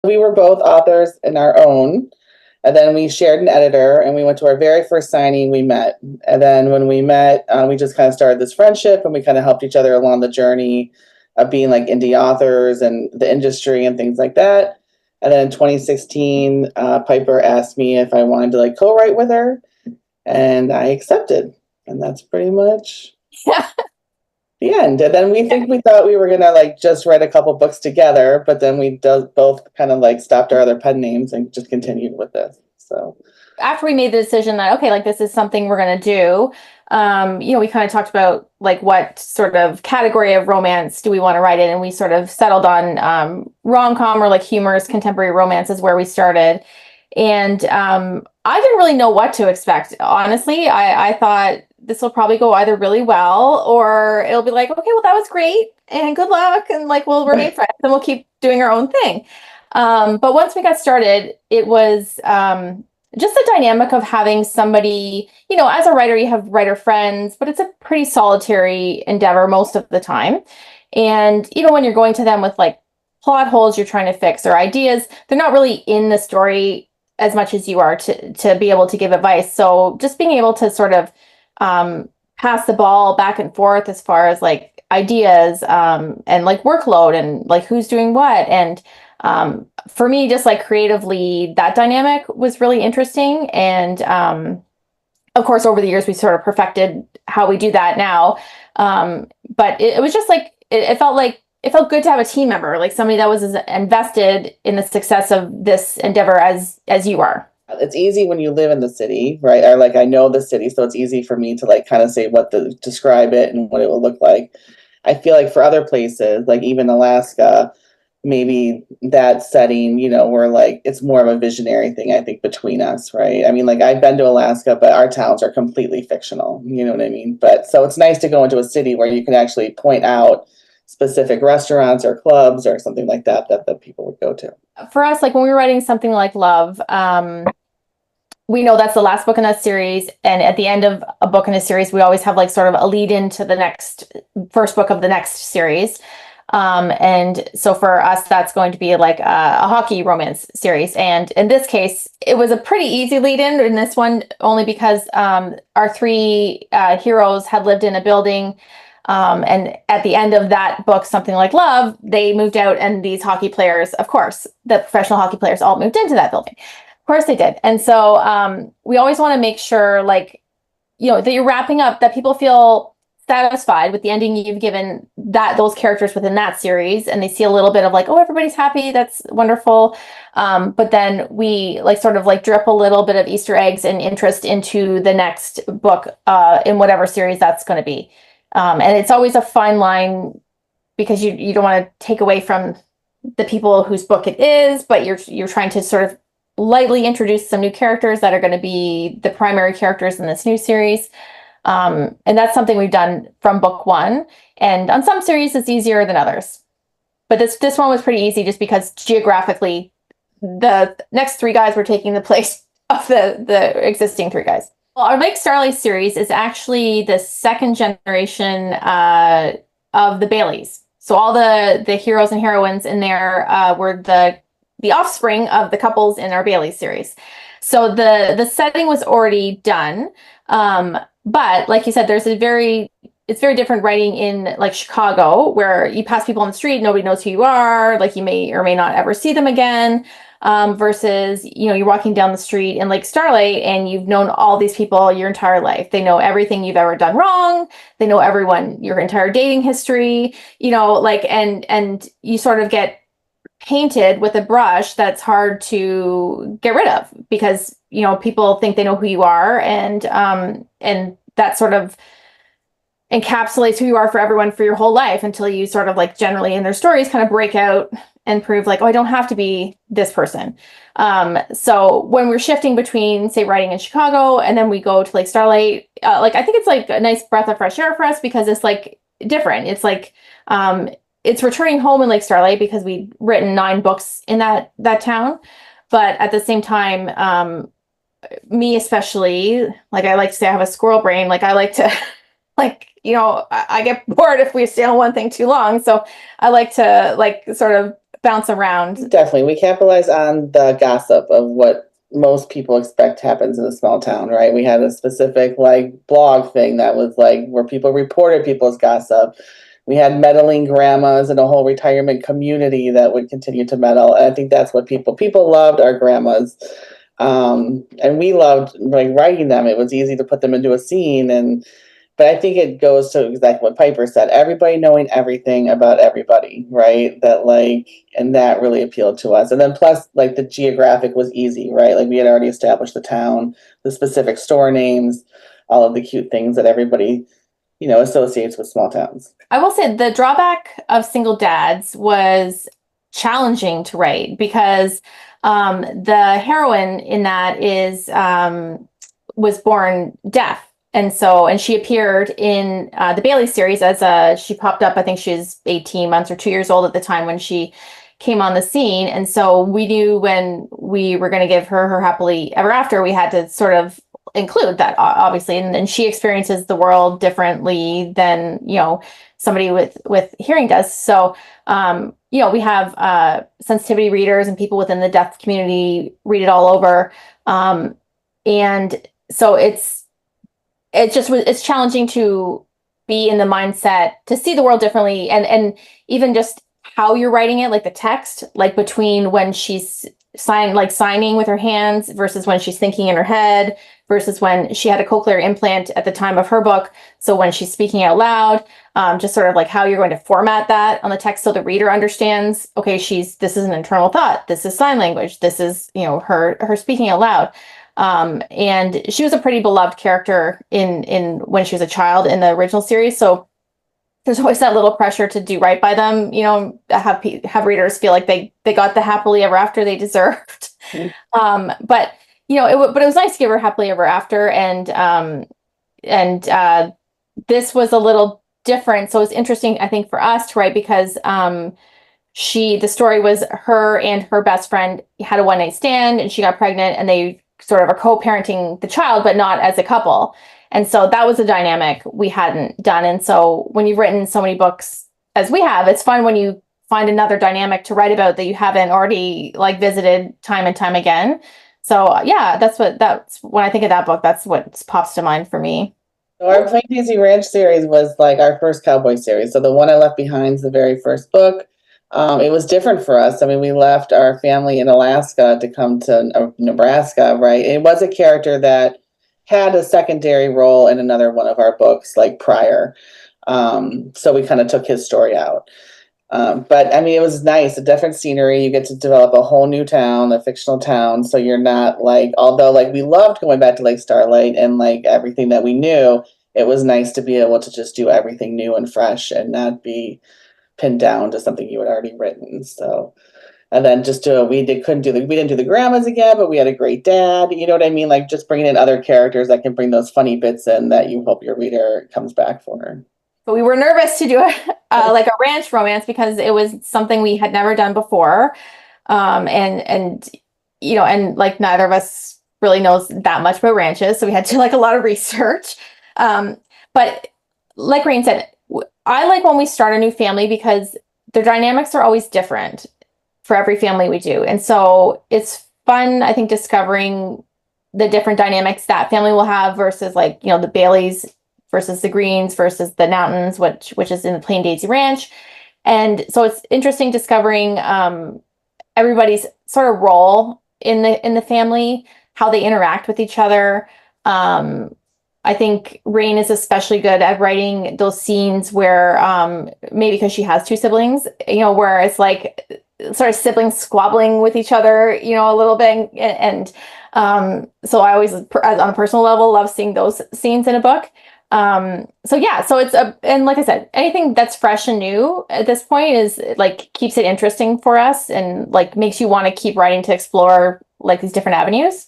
We were both authors in our own, and then we shared an editor, and we went to our very first signing. We met, and then when we met, we just kind of started this friendship, and we kind of helped each other along the journey of being like indie authors and the industry and things like that. And then in 2016, Piper asked me if I wanted to like co-write with her, and I accepted, and that's pretty much the end. And then we thought we were gonna like just write a couple books together, but then we both kind of like stopped our other pen names and just continued with this. So After we made the decision that, okay, like this is something we're going to do, we kind of talked about like what sort of category of romance do we want to write in, and we sort of settled on rom-com or like humorous contemporary romance is where we started. And I didn't really know what to expect. Honestly, I thought this will probably go either really well or it'll be like, okay, well, that was great and good luck. And like, we'll remain friends and we'll keep doing our own thing. But once we got started, it was just the dynamic of having somebody, as a writer, you have writer friends, but it's a pretty solitary endeavor most of the time. And, when you're going to them with like plot holes you're trying to fix or ideas, they're not really in the story as much as you are to be able to give advice. So just being able to sort of pass the ball back and forth as far as like ideas and like workload and like who's doing what. And for me, just like creatively, that dynamic was really interesting. And of course, over the years, we sort of perfected how we do that now. But it was just like, it felt good to have a team member, like somebody that was as invested in the success of this endeavor as you are. it's easy when you live in the city, right? Or like I know the city, so it's easy for me to like kind of say describe it and what it will look like. I feel like for other places, like even Alaska, maybe that setting, where like it's more of a visionary thing, I think, between us, right? I mean, like I've been to Alaska, but our towns are completely fictional, you know what I mean? But so it's nice to go into a city where you can actually point out specific restaurants or clubs or something like that the people would go to. For us, like when we were writing something like Love, we know that's the last book in that series. And at the end of a book in a series, we always have like sort of a lead into the next first book of the next series. And so for us, that's going to be like a hockey romance series. And in this case, it was a pretty easy lead in this one, only because our three heroes had lived in a building. And at the end of that book, Something Like Love, they moved out, and these hockey players, of course, the professional hockey players all moved into that building. Of course they did. And so we always want to make sure, like, that you're wrapping up, that people feel satisfied with the ending you've given those characters within that series, and they see a little bit of like, oh, everybody's happy, that's wonderful. But then we like sort of like drip a little bit of Easter eggs and interest into the next book in whatever series that's going to be. And it's always a fine line because you don't want to take away from the people whose book it is, but you're trying to sort of lightly introduce some new characters that are going to be the primary characters in this new series. And that's something we've done from book one. And on some series, it's easier than others. But this one was pretty easy just because geographically, the next three guys were taking the place of the existing three guys. Well, our Lake Starlight series is actually the second generation of the Baileys. So all the heroes and heroines in there were the offspring of the couples in our Bailey series. So the setting was already done. But like you said, it's very different writing in like Chicago, where you pass people on the street, nobody knows who you are, like you may or may not ever see them again. Versus, you're walking down the street in Lake Starlight and you've known all these people your entire life. They know everything you've ever done wrong. They know everyone, your entire dating history, and you sort of get painted with a brush that's hard to get rid of because, people think they know who you are, and that sort of encapsulates who you are for everyone for your whole life until you sort of like generally in their stories kind of break out and prove like, oh, I don't have to be this person. So when we're shifting between, say, writing in Chicago and then we go to Lake Starlight, I think it's like a nice breath of fresh air for us because it's like different. It's like, it's returning home in Lake Starlight because we'd written 9 books in that town. But at the same time, me especially, like I like to say I have a squirrel brain. Like I like to, like, I get bored if we stay on one thing too long. So I like to like sort of bounce around. Definitely. We capitalize on the gossip of what most people expect happens in a small town, right? We had a specific like blog thing that was like where people reported people's gossip. We had meddling grandmas and a whole retirement community that would continue to meddle. And I think that's what people loved our grandmas. And we loved like writing them. It was easy to put them into a scene. But I think it goes to exactly what Piper said, everybody knowing everything about everybody, right? And that really appealed to us. And then plus like the geographic was easy, right? Like we had already established the town, the specific store names, all of the cute things that everybody, associates with small towns. I will say the drawback of Single Dads was challenging to write because the heroine in that was born deaf. And she appeared in the Bailey series she popped up, I think she was 18 months or 2 years old at the time when she came on the scene. And so we knew when we were going to give her happily ever after, we had to sort of include that, obviously. And she experiences the world differently than, somebody with hearing does. So, we have sensitivity readers and people within the deaf community read it all over. And so it's challenging to be in the mindset to see the world differently, and even just how you're writing it, like the text, like between when she's signing with her hands versus when she's thinking in her head versus when she had a cochlear implant at the time of her book. So when she's speaking out loud, just sort of like how you're going to format that on the text so the reader understands, okay, this is an internal thought. This is sign language. This is, her speaking out loud. And she was a pretty beloved character in when she was a child in the original series. So there's always that little pressure to do right by them, have readers feel like they got the happily ever after they deserved. Mm-hmm. But it was nice to give her happily ever after. And this was a little different. So it was interesting, I think, for us to write because, the story was her and her best friend had a one-night stand and she got pregnant and they sort of are co-parenting the child, but not as a couple. And so that was a dynamic we hadn't done. And so when you've written so many books as we have, it's fun when you find another dynamic to write about that you haven't already visited time and time again. So yeah, that's when I think of that book, that's what pops to mind for me. So our Plain Daisy Ranch series was like our first cowboy series. So the one I left behind is the very first book. It was different for us. I mean, we left our family in Alaska to come to Nebraska, right? It was a character that had a secondary role in another one of our books, like prior. So we kind of took his story out. But I mean, it was nice, a different scenery. You get to develop a whole new town, a fictional town. So you're not although we loved going back to Lake Starlight and everything that we knew, it was nice to be able to just do everything new and fresh and not be pinned down to something you had already written. So, and then we didn't do the grandmas again, but we had a great dad. You know what I mean? Just bringing in other characters that can bring those funny bits in that you hope your reader comes back for. But we were nervous to do a ranch romance because it was something we had never done before. And neither of us really knows that much about ranches. So we had to a lot of research. But like Rayne said, I like when we start a new family because their dynamics are always different for every family we do. And so it's fun, I think, discovering the different dynamics that family will have versus the Baileys versus the Greens versus the Nowtons, which is in the Plain Daisy Ranch. And so it's interesting discovering everybody's sort of role in the family, how they interact with each other. I think Rayne is especially good at writing those scenes where maybe because she has two siblings, where it's sort of siblings squabbling with each other, a little bit. And so I always, on a personal level, love seeing those scenes in a book. So it's and like I said, anything that's fresh and new at this point is keeps it interesting for us and makes you want to keep writing to explore these different avenues.